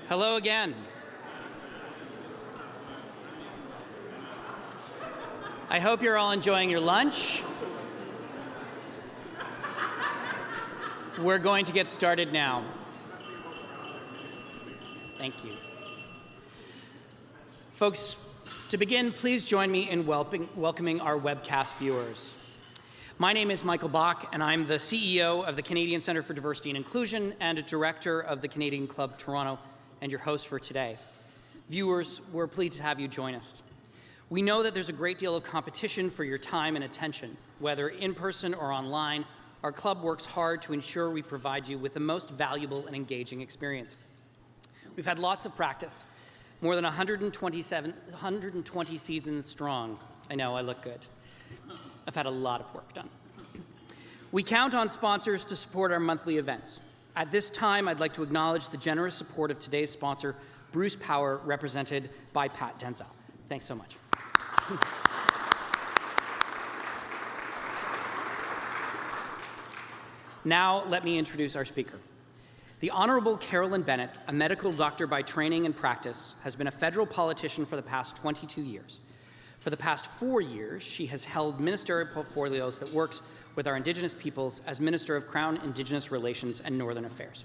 Hello again. I hope you're all enjoying your lunch. We're going to get started now. Thank you. Folks, to begin, please join me in welcoming our webcast viewers. My name is Michael Bach, and I'm the CEO of the Canadian Centre for Diversity and Inclusion and a director of the Canadian Club Toronto, and your host for today. Viewers, we're pleased to have you join us. We know that there's a great deal of competition for your time and attention. Whether in person or online, our club works hard to ensure we provide you with the most valuable and engaging experience. We've had lots of practice, more than 120 seasons strong. I know, I look good. I've had a lot of work done. We count on sponsors to support our monthly events. At this time, I'd like to acknowledge the generous support of today's sponsor, Bruce Power, represented by Pat Denzel. Thanks so much. Now, let me introduce our speaker. The Honourable Carolyn Bennett, a medical doctor by training and practice, has been a federal politician for the past 22 years. For the past 4 years, she has held ministerial portfolios that works with our Indigenous peoples as Minister of Crown-Indigenous Relations and Northern Affairs.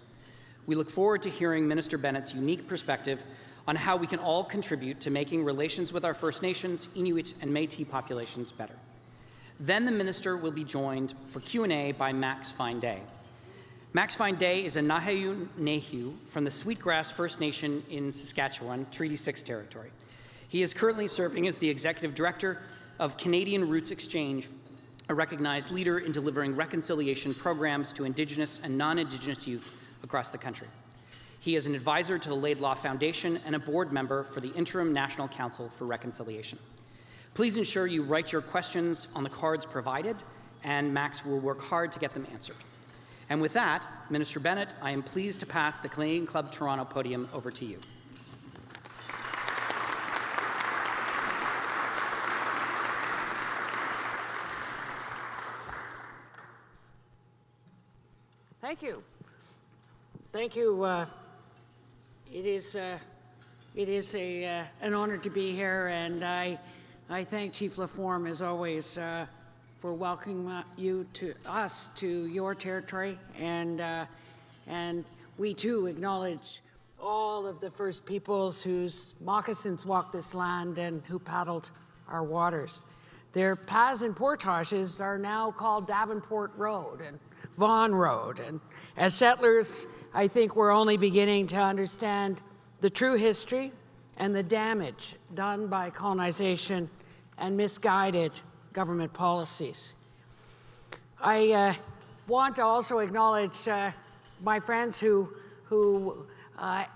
We look forward to hearing Minister Bennett's unique perspective on how we can all contribute to making relations with our First Nations, Inuit, and Métis populations better. Then the Minister will be joined for Q&A by Max Fine Day. Max Fine Day is a Naheyu Nehu from the Sweetgrass First Nation in Saskatchewan, Treaty 6 territory. He is currently serving as the Executive Director of Canadian Roots Exchange, a recognized leader in delivering reconciliation programs to Indigenous and non-Indigenous youth across the country. He is an advisor to the Laidlaw Foundation and a board member for the Interim National Council for Reconciliation. Please ensure you write your questions on the cards provided, and Max will work hard to get them answered. And with that, Minister Bennett, I am pleased to pass the Canadian Club Toronto podium over to you. Thank you. Thank you. It is an honor to be here, and I thank Chief Laforme, as always, for welcoming us to your territory, and we too acknowledge all of the First Peoples whose moccasins walked this land and who paddled our waters. Their paths and portages are now called Davenport Road and Vaughan Road, and as settlers, I think we're only beginning to understand the true history and the damage done by colonization and misguided government policies. I want to also acknowledge my friends who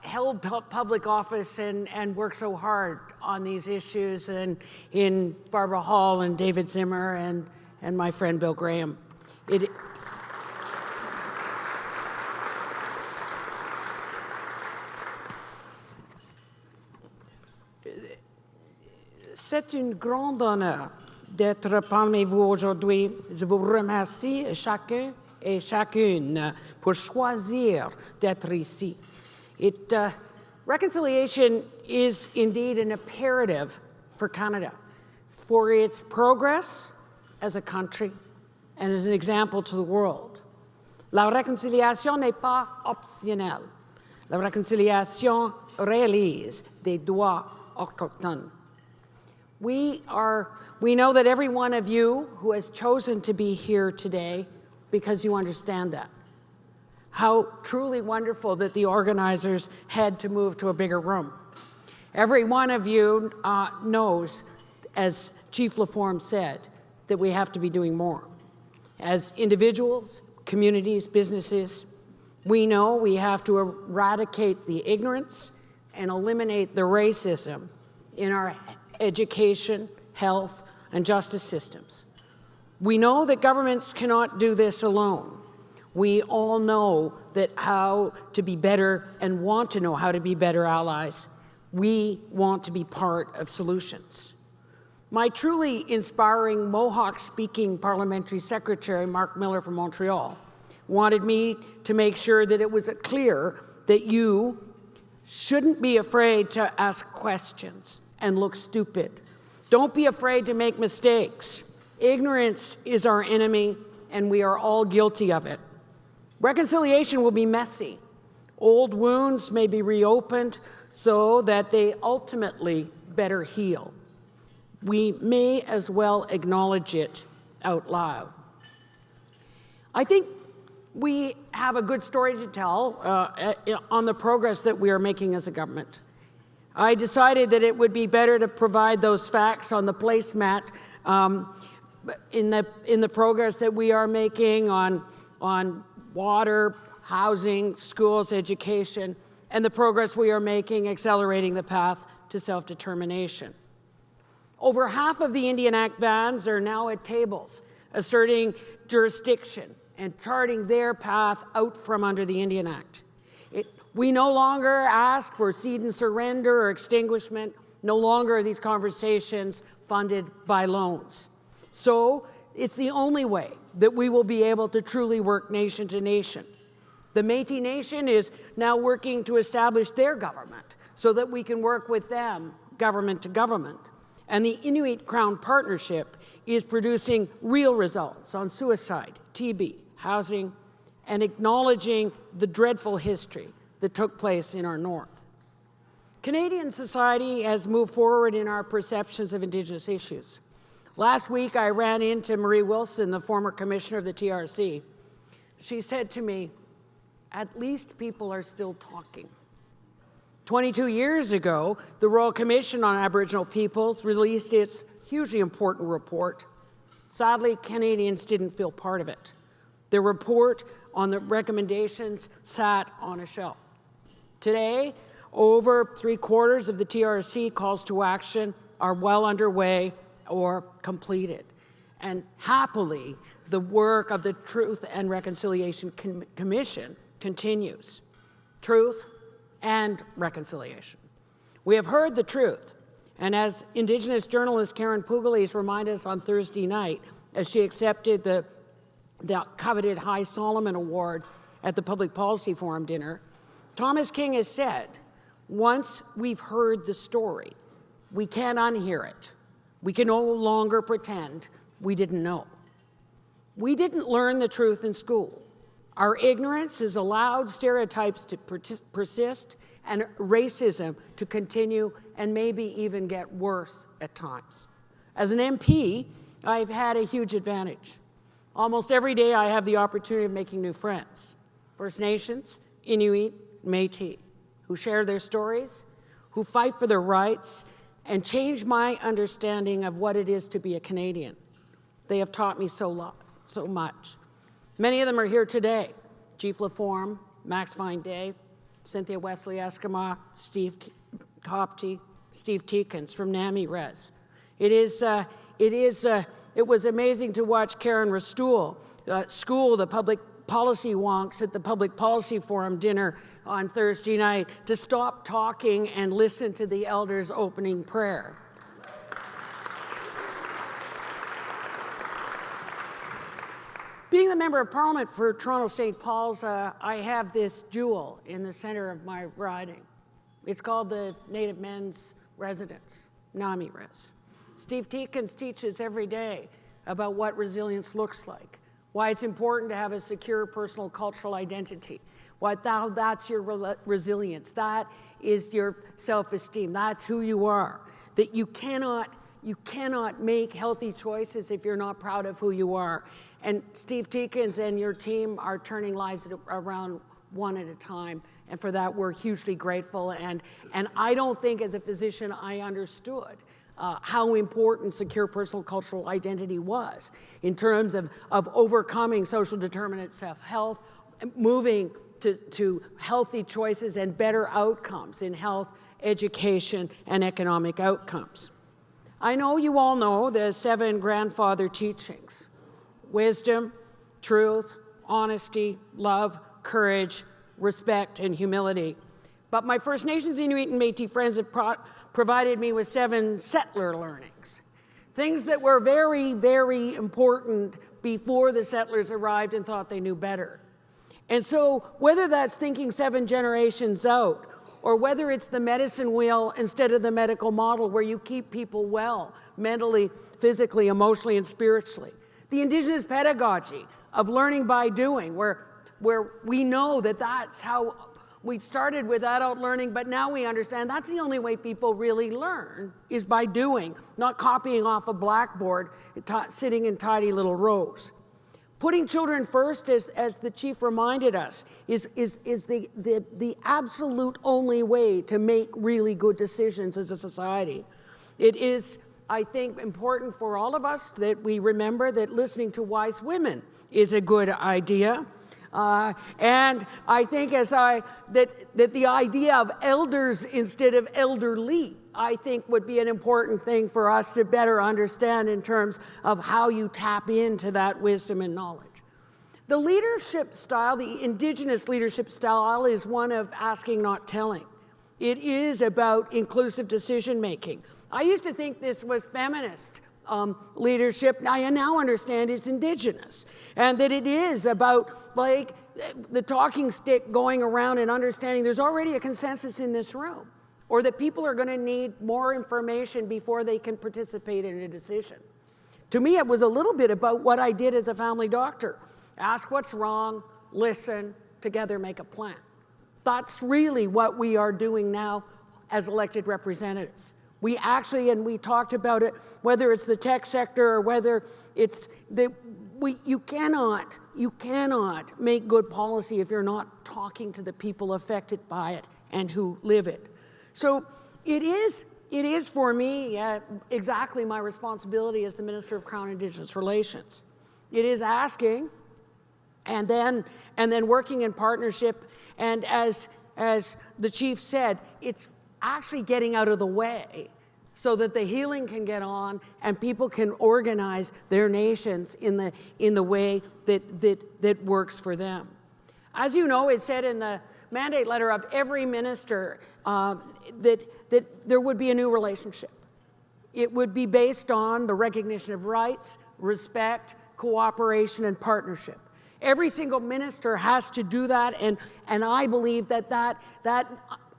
held public office and worked so hard on these issues, and in Barbara Hall and David Zimmer and my friend Bill Graham. C'est un grand honneur d'être parmi vous aujourd'hui. Je vous remercie chacun et chacune pour choisir d'être ici. Reconciliation is indeed an imperative for Canada, for its progress as a country and as an example to the world. La réconciliation n'est pas optionnelle. La réconciliation réalise des droits autochtones. We know that every one of you who has chosen to be here today because you understand that. How truly wonderful that the organizers had to move to a bigger room. Every one of you knows, as Chief Laforme said, that we have to be doing more. As individuals, communities, businesses, we know we have to eradicate the ignorance and eliminate the racism in our education, health, and justice systems. We know that governments cannot do this alone. We all know that how to be better and want to know how to be better allies. We want to be part of solutions. My truly inspiring Mohawk-speaking parliamentary secretary, Mark Miller from Montreal, wanted me to make sure that it was clear that you shouldn't be afraid to ask questions and look stupid. Don't be afraid to make mistakes. Ignorance is our enemy, and we are all guilty of it. Reconciliation will be messy. Old wounds may be reopened so that they ultimately better heal. We may as well acknowledge it out loud. I think we have a good story to tell on the progress that we are making as a government. I decided that it would be better to provide those facts on the placemat in the progress that we are making on water, housing, schools, education, and the progress we are making accelerating the path to self-determination. Over half of the Indian Act bands are now at tables, asserting jurisdiction and charting their path out from under the Indian Act. We no longer ask for cede and surrender or extinguishment. No longer are these conversations funded by loans. So it's the only way that we will be able to truly work nation to nation. The Métis Nation is now working to establish their government so that we can work with them, government to government. And the Inuit-Crown Partnership is producing real results on suicide, TB, housing, and acknowledging the dreadful history that took place in our north. Canadian society has moved forward in our perceptions of Indigenous issues. Last week, I ran into Marie Wilson, the former commissioner of the TRC. She said to me, "At least people are still talking." 22 years ago, the Royal Commission on Aboriginal Peoples released its hugely important report. Sadly, Canadians didn't feel part of it. The report on the recommendations sat on a shelf. Today, over 3/4 of the TRC calls to action are well underway or completed. And happily, the work of the Truth and Reconciliation Commission continues. Truth and reconciliation. We have heard the truth, and as Indigenous journalist Karen Pugalis reminded us on Thursday night, as she accepted the coveted High Solomon Award at the Public Policy Forum dinner, Thomas King has said, once we've heard the story, we can't unhear it. We can no longer pretend we didn't know. We didn't learn the truth in school. Our ignorance has allowed stereotypes to persist and racism to continue and maybe even get worse at times. As an MP, I've had a huge advantage. Almost every day I have the opportunity of making new friends. First Nations, Inuit, Métis, who share their stories, who fight for their rights, and change my understanding of what it is to be a Canadian. They have taught me so much. Many of them are here today. Chief Laforme, Max Vine-Day, Cynthia Wesley-Eskima, Steve Copty, Steve Teekins from NAMI Res. It was amazing to watch Karen Rastool school the public policy wonks at the Public Policy Forum dinner on Thursday night to stop talking and listen to the elders' opening prayer. Being the Member of Parliament for Toronto St. Paul's, I have this jewel in the center of my riding. It's called the Native Men's Residence, NAMI Res. Steve Teekins teaches every day about what resilience looks like, why it's important to have a secure personal cultural identity, that's your resilience, that is your self-esteem, that's who you are, that you cannot make healthy choices if you're not proud of who you are. And Steve Teekins and your team are turning lives around one at a time. And for that, we're hugely grateful. And I don't think as a physician I understood how important secure personal cultural identity was in terms of overcoming social determinants of health, moving to healthy choices and better outcomes in health, education, and economic outcomes. I know you all know the 7 grandfather teachings: wisdom, truth, honesty, love, courage, respect, and humility. But my First Nations, Inuit, and Métis friends have provided me with 7 settler learnings, things that were very, very important before the settlers arrived and thought they knew better. And so whether that's thinking 7 generations out or whether it's the medicine wheel instead of the medical model where you keep people well, mentally, physically, emotionally, and spiritually. The Indigenous pedagogy of learning by doing, where we know that that's how we started with adult learning, but now we understand that's the only way people really learn is by doing, not copying off a blackboard, sitting in tidy little rows. Putting children first, as the chief reminded us, is the absolute only way to make really good decisions as a society. It is, I think, important for all of us that we remember that listening to wise women is a good idea. And I think that the idea of elders instead of elderly, I think would be an important thing for us to better understand in terms of how you tap into that wisdom and knowledge. The leadership style, the Indigenous leadership style, is one of asking, not telling. It is about inclusive decision making. I used to think this was feminist leadership. I now understand it's Indigenous, and that it is about like the talking stick going around and understanding there's already a consensus in this room, or that people are going to need more information before they can participate in a decision. To me, it was a little bit about what I did as a family doctor. Ask what's wrong, listen, together make a plan. That's really what we are doing now as elected representatives. We actually, and we talked about it, whether it's the tech sector or whether it's you cannot make good policy if you're not talking to the people affected by it and who live it. So it is for me exactly my responsibility as the Minister of Crown-Indigenous Relations. It is asking and then working in partnership, and as the chief said, it's actually getting out of the way so that the healing can get on and people can organize their nations in the way that works for them. As you know, it said in the mandate letter of every minister that there would be a new relationship. It would be based on the recognition of rights, respect, cooperation, and partnership. Every single minister has to do that, and I believe that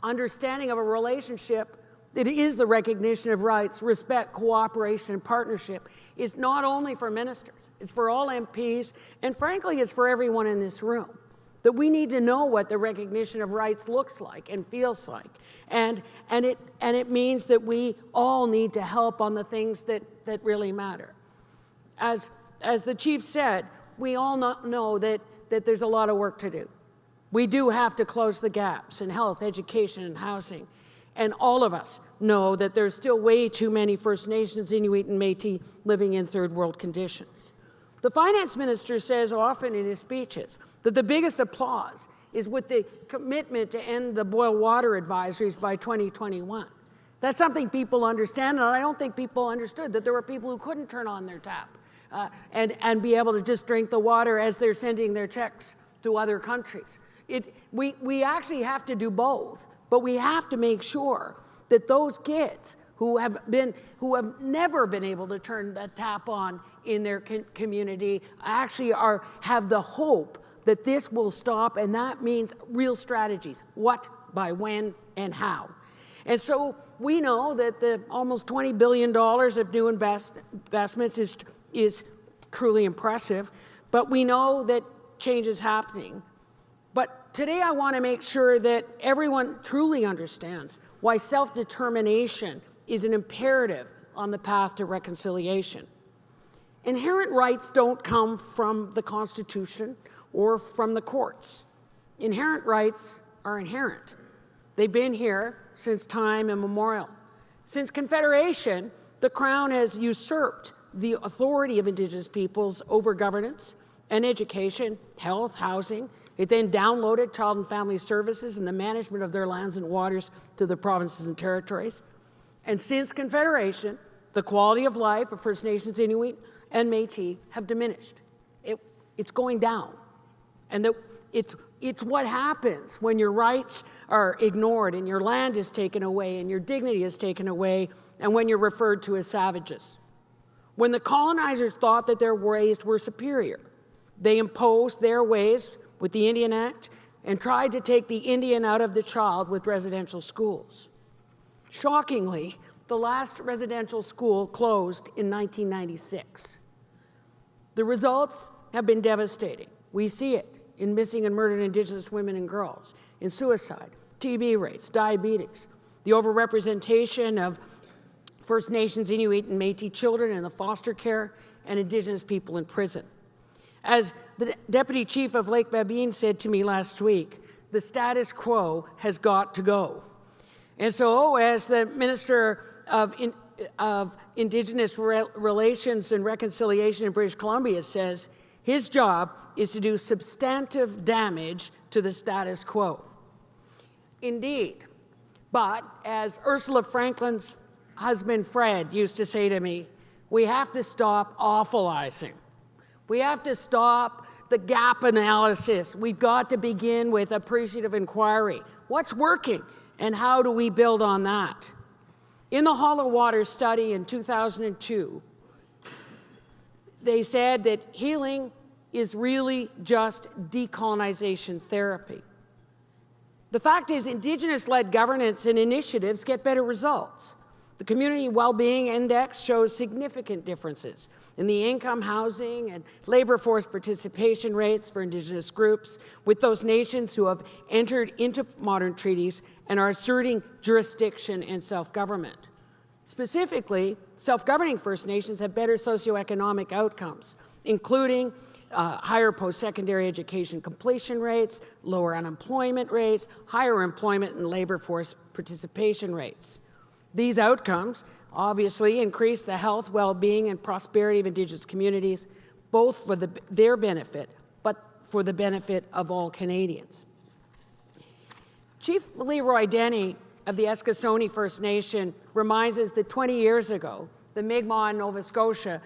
understanding of a relationship, it is the recognition of rights, respect, cooperation, and partnership, is not only for ministers, it's for all MPs, and frankly, it's for everyone in this room. That we need to know what the recognition of rights looks like and feels like. And it means that we all need to help on the things that really matter. As the chief said, we all know that there's a lot of work to do. We do have to close the gaps in health, education, and housing. And all of us know that there's still way too many First Nations, Inuit, and Métis living in third world conditions. The finance minister says often in his speeches that the biggest applause is with the commitment to end the boil water advisories by 2021. That's something people understand, and I don't think people understood that there were people who couldn't turn on their tap and be able to just drink the water as they're sending their checks to other countries. We actually have to do both, but we have to make sure that those kids who have never been able to turn that tap on in their community actually have the hope that this will stop, and that means real strategies. What, by when, and how. And so we know that the almost $20 billion of new investments is truly impressive, but we know that change is happening. But today I want to make sure that everyone truly understands why self-determination is an imperative on the path to reconciliation. Inherent rights don't come from the Constitution or from the courts. Inherent rights are inherent. They've been here since time immemorial. Since Confederation, the Crown has usurped the authority of Indigenous peoples over governance and education, health, housing. It then downloaded Child and Family Services and the management of their lands and waters to the provinces and territories. And since Confederation, the quality of life of First Nations, Inuit, and Métis have diminished. It's going down. And it's what happens when your rights are ignored and your land is taken away and your dignity is taken away, and when you're referred to as savages. When the colonizers thought that their ways were superior, they imposed their ways with the Indian Act and tried to take the Indian out of the child with residential schools. Shockingly, the last residential school closed in 1996. The results have been devastating. We see it in missing and murdered Indigenous women and girls, in suicide, TB rates, diabetes, the overrepresentation of First Nations, Inuit, and Métis children in the foster care, and Indigenous people in prison. As the Deputy Chief of Lake Babine said to me last week, the status quo has got to go. And so, as the Minister of Indigenous Relations and Reconciliation in British Columbia says, his job is to do substantive damage to the status quo. Indeed, but as Ursula Franklin's husband Fred used to say to me, we have to stop awfulizing. We have to stop the gap analysis. We've got to begin with appreciative inquiry. What's working and how do we build on that? In the Hollow Water study in 2002, they said that healing is really just decolonization therapy. The fact is, Indigenous-led governance and initiatives get better results. The Community Wellbeing Index shows significant differences in the income, housing, and labor force participation rates for Indigenous groups with those nations who have entered into modern treaties and are asserting jurisdiction and self-government. Specifically, self-governing First Nations have better socioeconomic outcomes, including higher post-secondary education completion rates, lower unemployment rates, higher employment and labor force participation rates. These outcomes obviously increase the health, well-being, and prosperity of Indigenous communities, both for their benefit, but for the benefit of all Canadians. Chief Leroy Denny of the Eskasoni First Nation reminds us that 20 years ago, the Mi'kmaq in Nova Scotia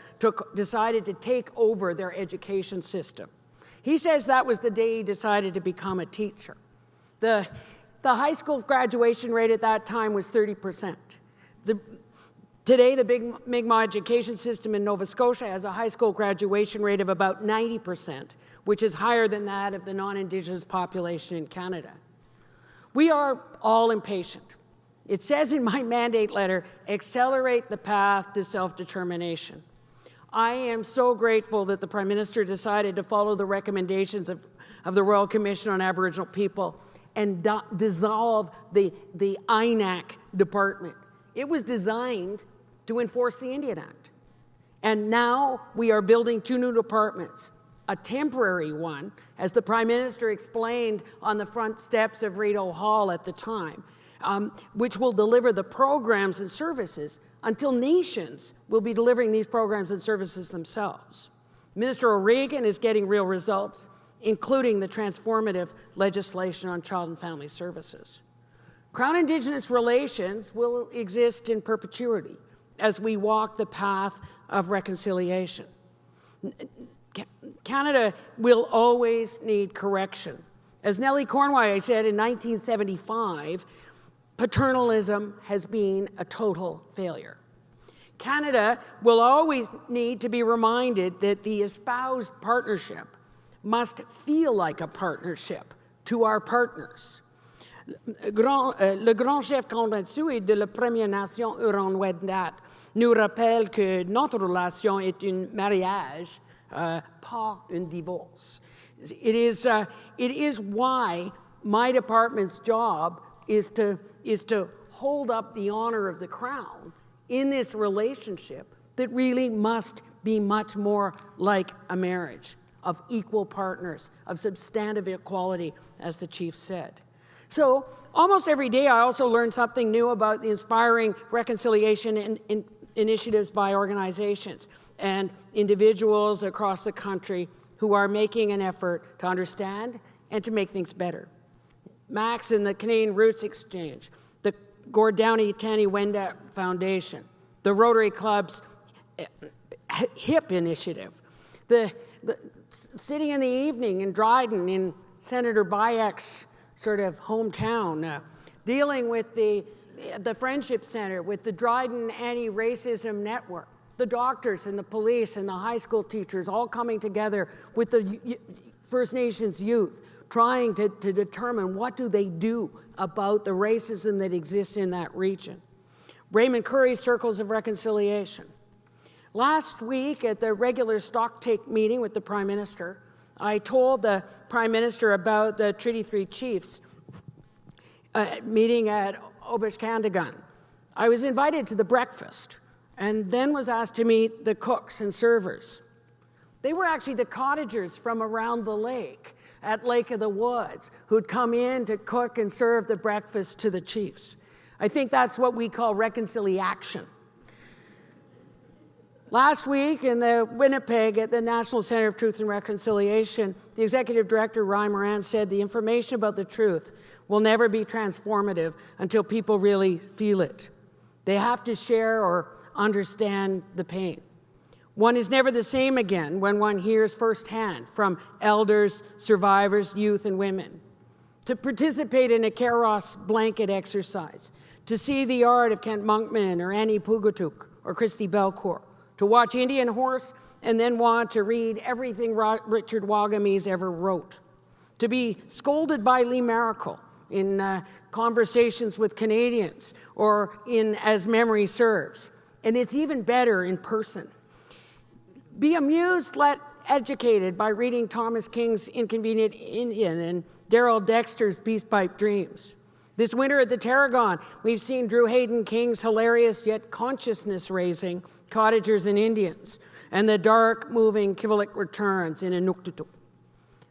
decided to take over their education system. He says that was the day he decided to become a teacher. The high school graduation rate at that time was 30%. Today, the big Mi'kmaq education system in Nova Scotia has a high school graduation rate of about 90%, which is higher than that of the non-Indigenous population in Canada. We are all impatient. It says in my mandate letter, accelerate the path to self-determination. I am so grateful that the Prime Minister decided to follow the recommendations of the Royal Commission on Aboriginal People and dissolve the INAC department. It was designed to enforce the Indian Act. And now we are building two new departments, a temporary one, as the Prime Minister explained on the front steps of Rideau Hall at the time, which will deliver the programs and services until nations will be delivering these programs and services themselves. Minister O'Regan is getting real results, including the transformative legislation on child and family services. Crown-Indigenous relations will exist in perpetuity as we walk the path of reconciliation. Canada will always need correction. As Nellie Cornway said in 1975, paternalism has been a total failure. Canada will always need to be reminded that the espoused partnership must feel like a partnership to our partners. Le grand chef Condé de la Première Nation Huron-Wendat nous rappelle que notre relation est un mariage, pas un divorce. It is why my department's job is to hold up the honor of the Crown in this relationship that really must be much more like a marriage of equal partners, of substantive equality, as the Chief said. So almost every day I also learn something new about the inspiring reconciliation initiatives by organizations and individuals across the country who are making an effort to understand and to make things better. Max and the Canadian Roots Exchange, the Gord Downey Tanny Wendat Foundation, the Rotary Club's HIP initiative, the sitting in the evening in Dryden in Senator Bayek's sort of hometown, dealing with the Friendship Center, with the Dryden Anti-Racism Network, the doctors and the police and the high school teachers all coming together with the First Nations youth, trying to determine what do they do about the racism that exists in that region. Raymond Curry's Circles of Reconciliation. Last week at the regular stocktake meeting with the Prime Minister, I told the Prime Minister about the Treaty 3 Chiefs meeting at Obishkandagan. I was invited to the breakfast and then was asked to meet the cooks and servers. They were actually the cottagers from around the lake at Lake of the Woods who'd come in to cook and serve the breakfast to the chiefs. I think that's what we call reconciliation. Last week in the Winnipeg at the National Centre of Truth and Reconciliation, the Executive Director, Ryan Moran, said the information about the truth will never be transformative until people really feel it. They have to share or understand the pain. One is never the same again when one hears firsthand from elders, survivors, youth, and women. To participate in a Keros blanket exercise, to see the art of Kent Monkman or Annie Pugatuk or Christy Belcourt, to watch Indian Horse and then want to read everything Richard Wagamese ever wrote, to be scolded by Lee Maracle in Conversations with Canadians or in As Memory Serves, and it's even better in person. Be amused, educated by reading Thomas King's Inconvenient Indian and Daryl Dexter's Beast Pipe Dreams. This winter at the Tarragon, we've seen Drew Hayden King's hilarious yet consciousness-raising Cottagers and Indians, and the dark, moving Kivalliq Returns in Inuktitut.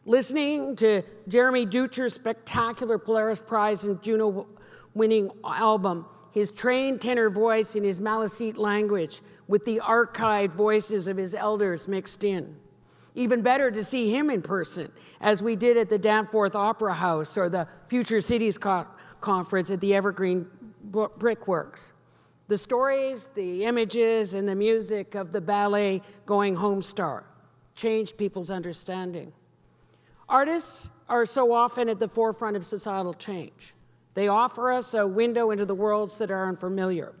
Listening to Jeremy Ducher's spectacular Polaris Prize and Juno-winning album, his trained tenor voice in his Maliseet language with the archived voices of his elders mixed in. Even better to see him in person, as we did at the Danforth Opera House or the Future Cities Conference at the Evergreen Brickworks. The stories, the images, and the music of the ballet Going Home Star changed people's understanding. Artists are so often at the forefront of societal change. They offer us a window into the worlds that are unfamiliar.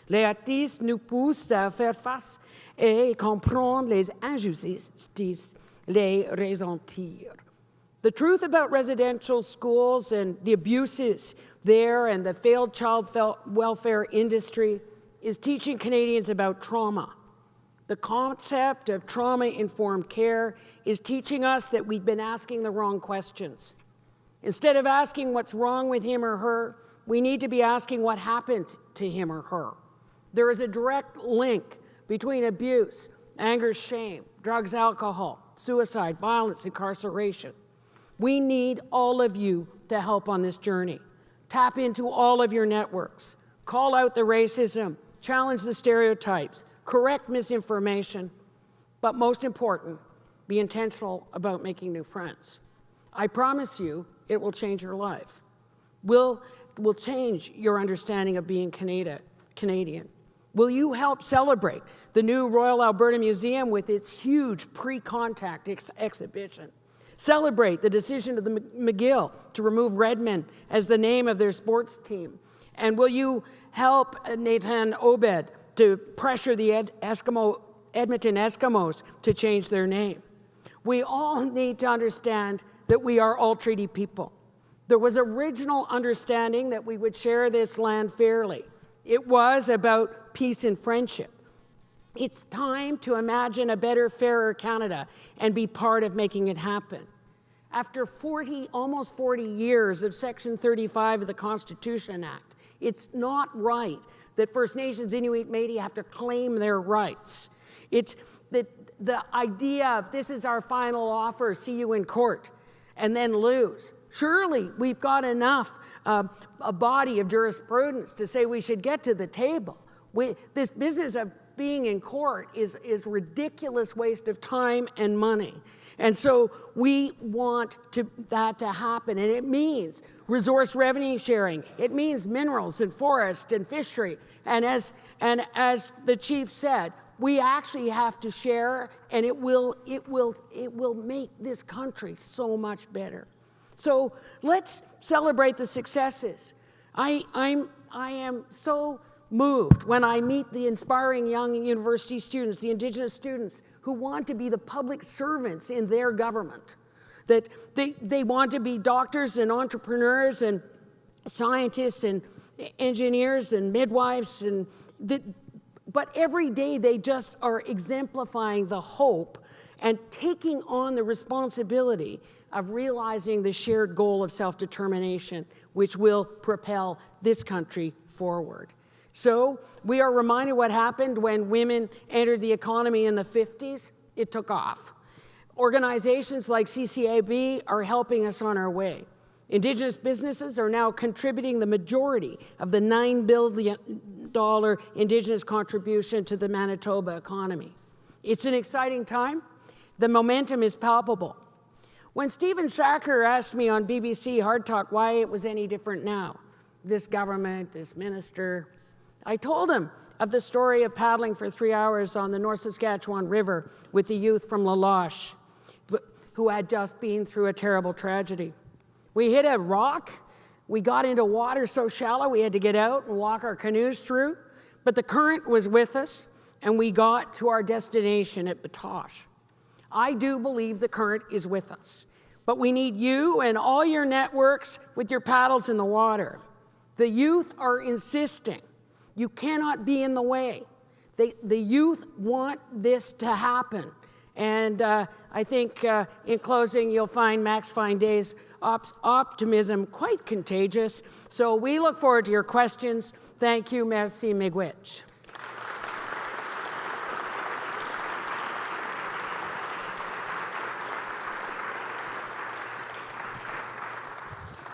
Les artistes nous poussent à faire face et comprendre les injustices, les ressentir. The truth about residential schools and the abuses there and the failed child welfare industry is teaching Canadians about trauma. The concept of trauma-informed care is teaching us that we've been asking the wrong questions. Instead of asking what's wrong with him or her, we need to be asking what happened to him or her. There is a direct link between abuse, anger, shame, drugs, alcohol, suicide, violence, incarceration. We need all of you to help on this journey. Tap into all of your networks. Call out the racism, challenge the stereotypes, correct misinformation, but most important, be intentional about making new friends. I promise you, it will change your life. Will change your understanding of being Canadian. Will you help celebrate the new Royal Alberta Museum with its huge pre-contact exhibition? Celebrate the decision of the McGill to remove Redmond as the name of their sports team. And will you help Nathan Obed to pressure the Edmonton Eskimos to change their name? We all need to understand that we are all treaty people. There was original understanding that we would share this land fairly. It was about peace and friendship. It's time to imagine a better, fairer Canada and be part of making it happen. After almost 40 years of Section 35 of the Constitution Act, it's not right that First Nations, Inuit, Métis have to claim their rights. It's the idea of this is our final offer, see you in court, and then lose. Surely we've got enough a body of jurisprudence to say we should get to the table. This business of being in court is ridiculous waste of time and money. And so we want that to happen. And it means resource revenue sharing. It means minerals and forest and fishery. And as the chief said, we actually have to share, and it will make this country so much better. So let's celebrate the successes. I am so moved when I meet the inspiring young university students, the Indigenous students who want to be the public servants in their government. that they want to be doctors and entrepreneurs and scientists and engineers and midwives, but every day they just are exemplifying the hope and taking on the responsibility of realizing the shared goal of self-determination, which will propel this country forward. So we are reminded what happened when women entered the economy in the 50s. It took off. Organizations like CCAB are helping us on our way. Indigenous businesses are now contributing the majority of the $9 billion Indigenous contribution to the Manitoba economy. It's an exciting time. The momentum is palpable. When Stephen Sacker asked me on BBC Hard Talk why it was any different now, this government, this minister, I told him of the story of paddling for 3 hours on the North Saskatchewan River with the youth from La Loche who had just been through a terrible tragedy. We hit a rock. We got into water so shallow we had to get out and walk our canoes through, but the current was with us and we got to our destination at Batoche. I do believe the current is with us, but we need you and all your networks with your paddles in the water. The youth are insisting. You cannot be in the way. The youth want this to happen. And I think in closing, you'll find Max Fine Day's optimism quite contagious. So we look forward to your questions. Thank you. Merci, miigwech.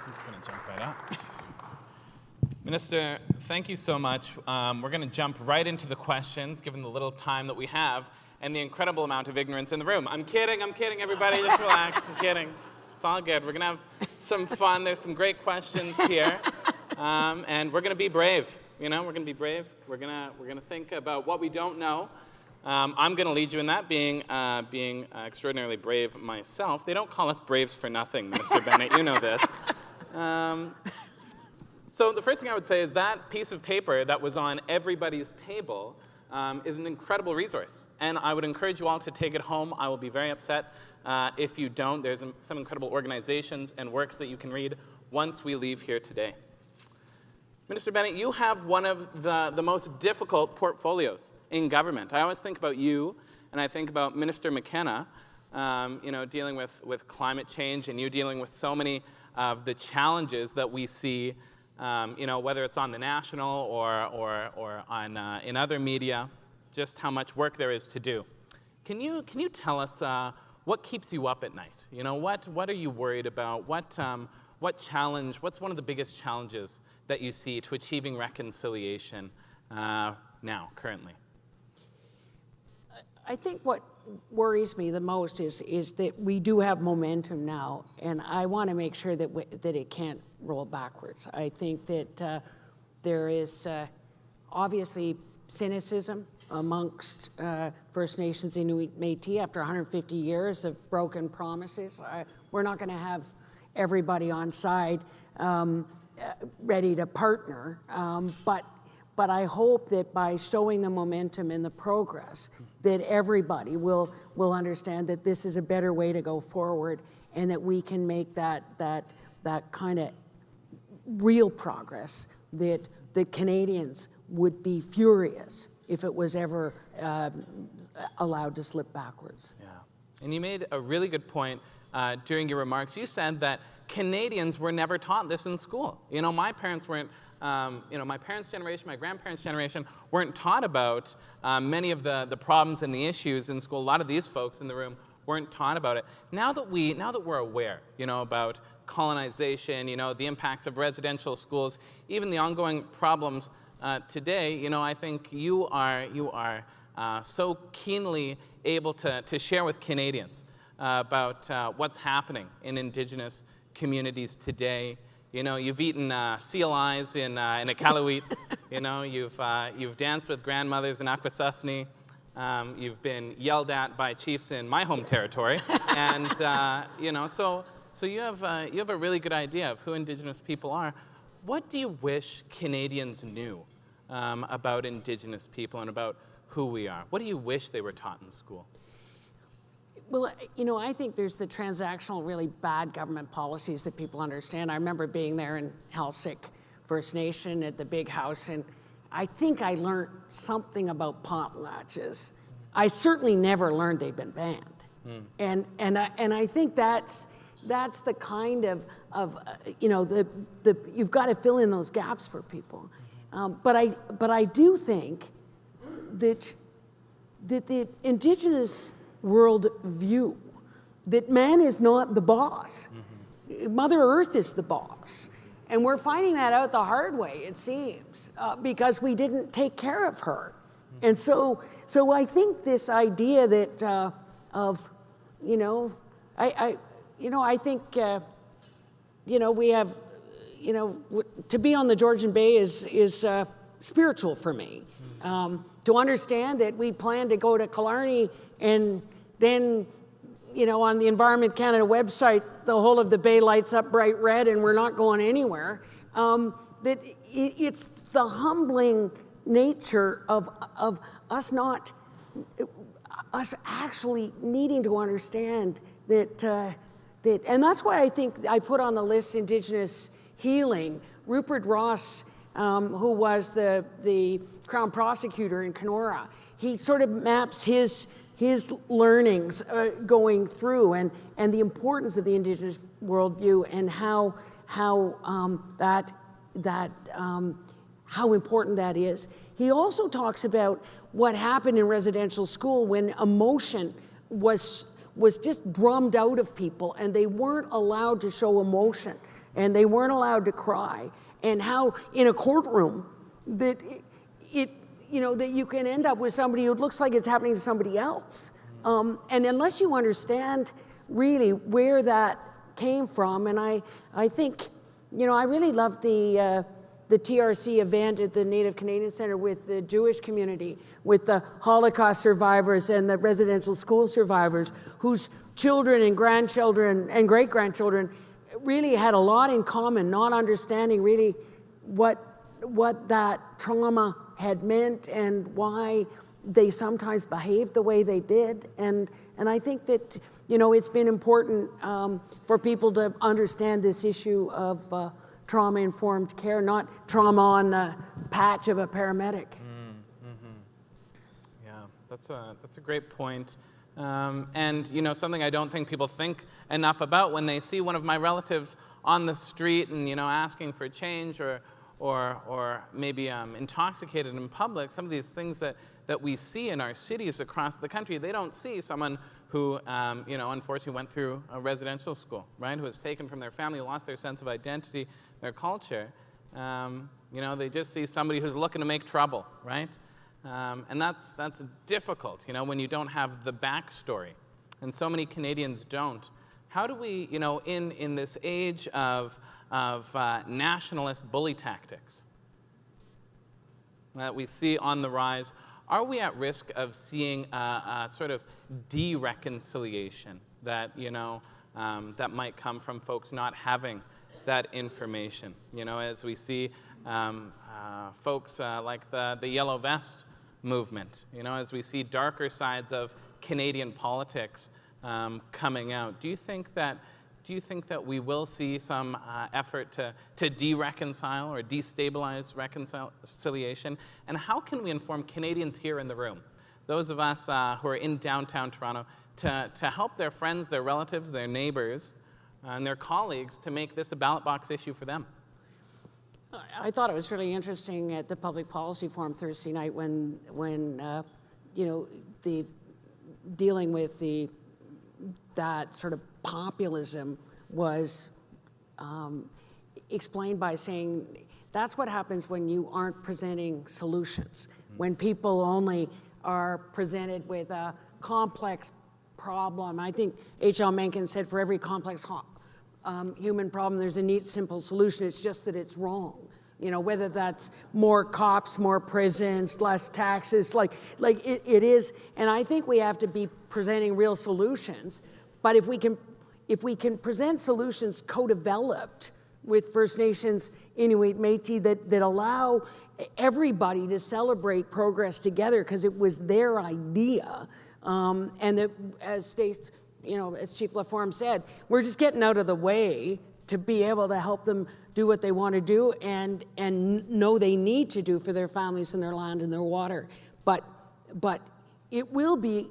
I'm just going to jump right up. Minister, thank you so much. We're going to jump right into the questions, given the little time that we have and the incredible amount of ignorance in the room. I'm kidding, everybody. Just relax. I'm kidding. It's all good. We're going to have some fun. There's some great questions here. And we're going to be brave. You know, we're going to be brave. We're going to think about what we don't know. I'm going to lead you in that, being extraordinarily brave myself. They don't call us braves for nothing, Minister Bennett. You know this. So the first thing I would say is that piece of paper that was on everybody's table is an incredible resource. And I would encourage you all to take it home. I will be very upset if you don't. There's some incredible organizations and works that you can read once we leave here today. Minister Bennett, you have one of the most difficult portfolios in government. I always think about you, and I think about Minister McKenna, dealing with climate change, and you dealing with so many of the challenges that we see, whether it's on the national or on in other media, just how much work there is to do. Can you tell us what keeps you up at night? You know, what are you worried about? What challenge? What's one of the biggest challenges that you see to achieving reconciliation now, currently? I think what worries me the most is that we do have momentum now, and I want to make sure that it can't roll backwards. I think that there is obviously cynicism amongst First Nations, Inuit, Métis after 150 years of broken promises. We're not going to have everybody on side ready to partner, but I hope that by showing the momentum and the progress, that everybody will understand that this is a better way to go forward, and that we can make that kind of real progress that the Canadians would be furious if it was ever allowed to slip backwards. Yeah, and you made a really good point during your remarks. You said that Canadians were never taught this in school. You know, my parents weren't. My parents' generation, my grandparents' generation weren't taught about many of the problems and the issues in school. A lot of these folks in the room weren't taught about it. Now that we're aware, about colonization, the impacts of residential schools, even the ongoing problems today, I think you are so keenly able to share with Canadians about what's happening in Indigenous communities today. You've eaten seal eyes in Iqaluit. You've danced with grandmothers in Akwesasne. You've been yelled at by chiefs in my home territory, and so you have a really good idea of who Indigenous people are. What do you wish Canadians knew about Indigenous people and about who we are? What do you wish they were taught in school? Well, I think there's the transactional, really bad government policies that people understand. I remember being there in Halsik First Nation at the big house, and I think I learned something about potlatches. I certainly never learned they'd been banned. And I think that's the kind of you've got to fill in those gaps for people. But I do think that the Indigenous world view, that man is not the boss. Mother Earth is the boss. And we're finding that out the hard way, it seems, because we didn't take care of her. And so I think this idea that I think we have, to be on the Georgian Bay is spiritual for me. To understand that we plan to go to Killarney, and then, on the Environment Canada website, the whole of the bay lights up bright red and we're not going anywhere. That it's the humbling nature of us actually needing to understand that, and that's why I think I put on the list Indigenous healing. Rupert Ross, who was the Crown prosecutor in Kenora, he sort of maps his learnings going through and the importance of the Indigenous worldview and how important that is. He also talks about what happened in residential school when emotion was just drummed out of people and they weren't allowed to show emotion and they weren't allowed to cry, and how in a courtroom that that you can end up with somebody who looks like it's happening to somebody else. And unless you understand really where that came from, and I think, I really loved the TRC event at the Native Canadian Centre with the Jewish community, with the Holocaust survivors and the residential school survivors, whose children and grandchildren and great-grandchildren really had a lot in common, not understanding really what that trauma had meant and why they sometimes behaved the way they did. And I think that, it's been important for people to understand this issue of trauma-informed care, not trauma on the patch of a paramedic. Yeah, that's a great point. And something I don't think people think enough about when they see one of my relatives on the street and asking for change or maybe intoxicated in public. Some of these things that we see in our cities across the country, they don't see someone who unfortunately went through a residential school, right? Who was taken from their family, lost their sense of identity, their culture. They just see somebody who's looking to make trouble, right? And that's difficult, when you don't have the backstory. And so many Canadians don't. How do we, in this age of nationalist bully tactics that we see on the rise, are we at risk of seeing a sort of de-reconciliation that, that might come from folks not having that information? As we see folks like the Yellow Vest movement, as we see darker sides of Canadian politics coming out. Do you think that we will see some effort to de-reconcile or destabilize reconciliation? And how can we inform Canadians here in the room, those of us who are in downtown Toronto, to help their friends, their relatives, their neighbors, and their colleagues to make this a ballot box issue for them? I thought it was really interesting at the Public Policy Forum Thursday night when the dealing with that sort of populism was explained by saying that's what happens when you aren't presenting solutions, when people only are presented with a complex problem. I think H.L. Mencken said for every complex human problem, there's a neat, simple solution. It's just that it's wrong. Whether that's more cops, more prisons, less taxes, like it is. And I think we have to be presenting real solutions. But if we can present solutions co-developed with First Nations, Inuit, Métis, that allow everybody to celebrate progress together because it was their idea, and that, as states as Chief LaForme said, we're just getting out of the way to be able to help them do what they want to do and know they need to do for their families and their land and their water. But it will be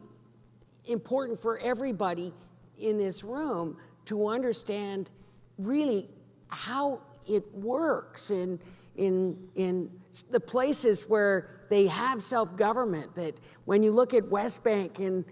important for everybody in this room to understand really how it works in the places where they have self-government. That when you look at West Bank in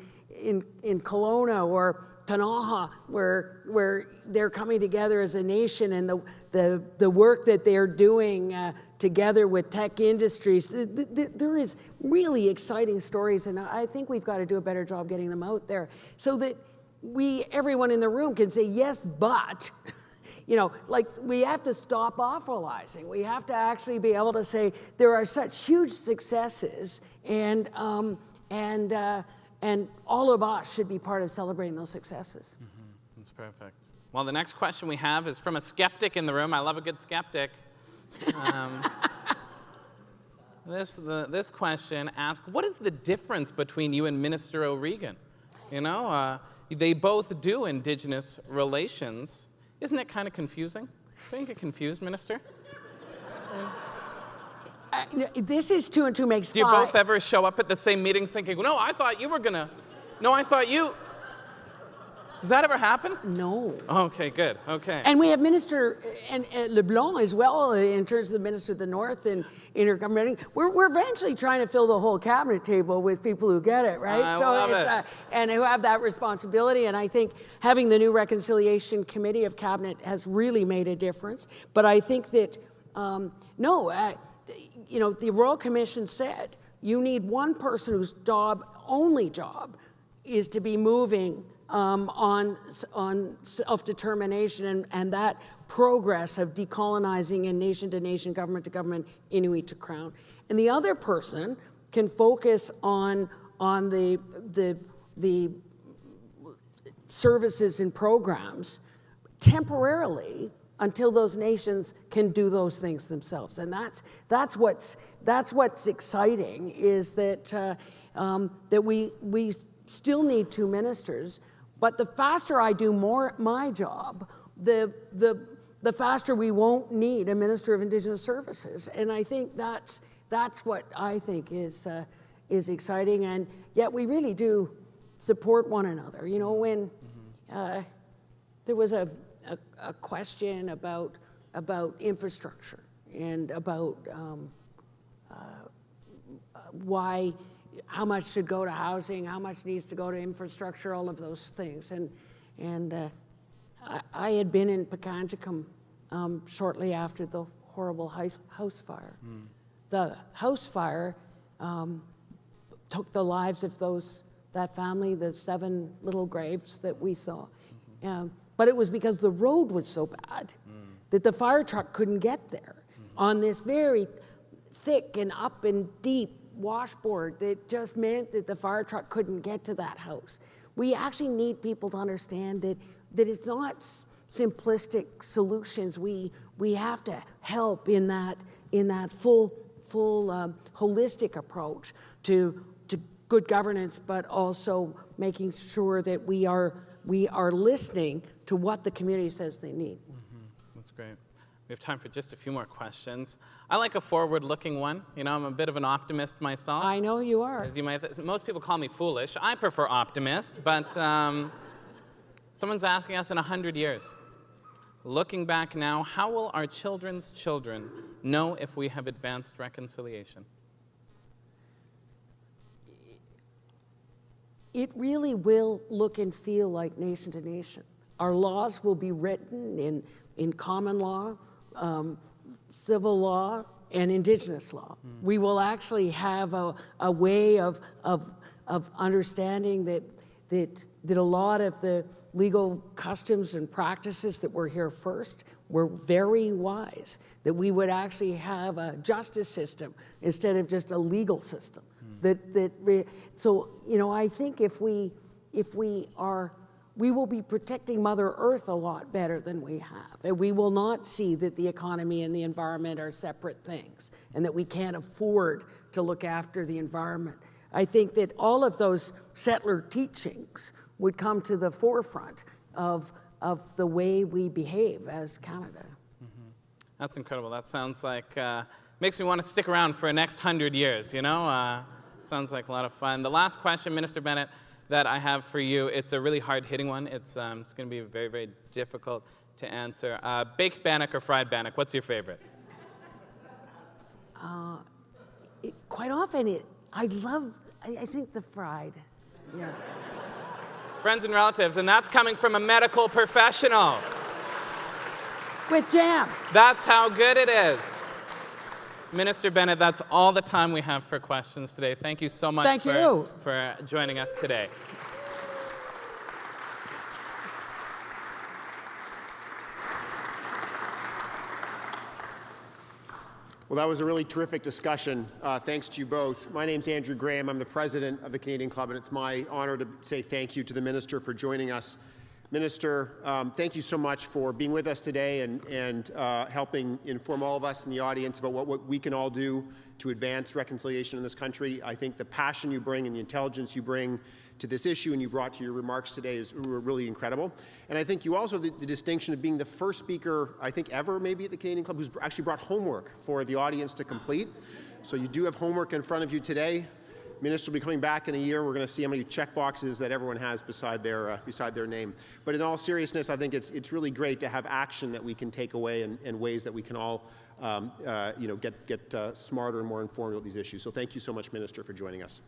Kelowna or Kanaha, where they're coming together as a nation, and the work that they're doing together with tech industries, there is really exciting stories, and I think we've got to do a better job getting them out there so that everyone in the room can say, yes, but, like we have to stop awfulizing. We have to actually be able to say there are such huge successes, and all of us should be part of celebrating those successes. Mm-hmm. That's perfect. Well, the next question we have is from a skeptic in the room. I love a good skeptic. This question asks, what is the difference between you and Minister O'Regan? They both do Indigenous relations. Isn't it kind of confusing? Don't you get confused, Minister? This is 2 and 2 makes 5. Do you both ever show up at the same meeting thinking, no, I thought you were gonna, no, I thought you... Does that ever happen? No. Okay, good, okay. And we have Minister LeBlanc as well, in terms of the Minister of the North and intergovernmental. We're eventually trying to fill the whole cabinet table with people who get it, right? I love it. And who have that responsibility. And I think having the new Reconciliation Committee of Cabinet has really made a difference. But I think that, the Royal Commission said you need one person whose only job is to be moving on self-determination and that progress of decolonizing and nation-to-nation, government-to-government, Inuit to Crown. And the other person can focus on the services and programs temporarily until those nations can do those things themselves. And that's what's exciting, is that that we still need 2 ministers, but the faster I do my job, the faster we won't need a Minister of Indigenous Services. And I think that's what I think is exciting, and yet we really do support one another. When there was a question about infrastructure and about how much should go to housing, how much needs to go to infrastructure, all of those things. And I had been in Pikangikum shortly after the horrible house fire. The house fire took the lives of that family, the 7 little graves that we saw. But it was because the road was so bad that the fire truck couldn't get there on this very thick and up and deep washboard that just meant that the fire truck couldn't get to that house. We actually need people to understand that it's not simplistic solutions. We have to help in that full holistic approach to good governance, but also making sure that we are listening to what the community says they need. That's great. We have time for just a few more questions. I like a forward-looking one. I'm a bit of an optimist myself. I know you are. As you might, most people call me foolish. I prefer optimist, but someone's asking us in 100 years, looking back now, how will our children's children know if we have advanced reconciliation? It really will look and feel like nation to nation. Our laws will be written in common law, civil law, and Indigenous law. We will actually have a way of understanding that a lot of the legal customs and practices that were here first were very wise, that we would actually have a justice system instead of just a legal system. So I think if we will be protecting Mother Earth a lot better than we have. And we will not see that the economy and the environment are separate things and that we can't afford to look after the environment. I think that all of those settler teachings would come to the forefront of the way we behave as Canada. That's incredible. That sounds like, makes me want to stick around for the next 100 years, you know? Sounds like a lot of fun. The last question, Minister Bennett, that I have for you, it's a really hard-hitting one. It's going to be very, very difficult to answer. Baked bannock or fried bannock? What's your favorite? Quite often, I think the fried. Yeah. Friends and relatives, and that's coming from a medical professional. With jam. That's how good it is. Minister Bennett, that's all the time we have for questions today. Thank you so much for joining us today. Well, that was a really terrific discussion. Thanks to you both. My name's Andrew Graham. I'm the president of the Canadian Club, and it's my honor to say thank you to the Minister for joining us. Minister, thank you so much for being with us today and helping inform all of us in the audience about what we can all do to advance reconciliation in this country. I think the passion you bring and the intelligence you bring to this issue and you brought to your remarks today is really incredible. And I think you also have the distinction of being the first speaker, I think ever maybe at the Canadian Club, who's actually brought homework for the audience to complete. So you do have homework in front of you today. Minister will be coming back in a year. We're going to see how many check boxes that everyone has beside their name. But in all seriousness, I think it's really great to have action that we can take away and ways that we can all get smarter and more informed about these issues. So thank you so much, Minister, for joining us.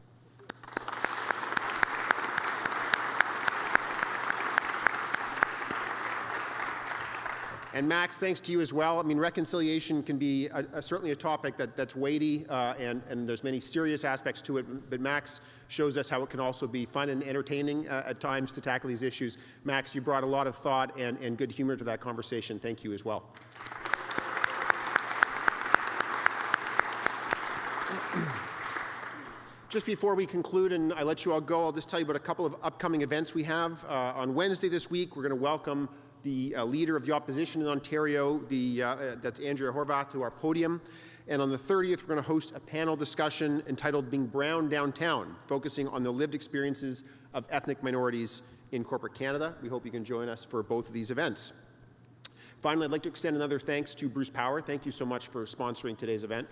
And Max, thanks to you as well. I mean, reconciliation can be certainly a topic that's weighty, and there's many serious aspects to it, but Max shows us how it can also be fun and entertaining at times to tackle these issues. Max, you brought a lot of thought and good humor to that conversation. Thank you as well. Just before we conclude and I let you all go, I'll just tell you about a couple of upcoming events we have. On Wednesday this week, we're going to welcome the leader of the opposition in Ontario, that's Andrea Horvath, to our podium. And on the 30th, we're going to host a panel discussion entitled Being Brown Downtown, focusing on the lived experiences of ethnic minorities in corporate Canada. We hope you can join us for both of these events. Finally, I'd like to extend another thanks to Bruce Power. Thank you so much for sponsoring today's event.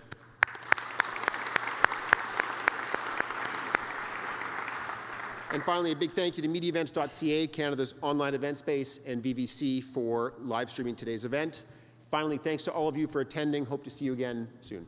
And finally, a big thank you to MediaEvents.ca, Canada's online event space, and VVC for live streaming today's event. Finally, thanks to all of you for attending. Hope to see you again soon.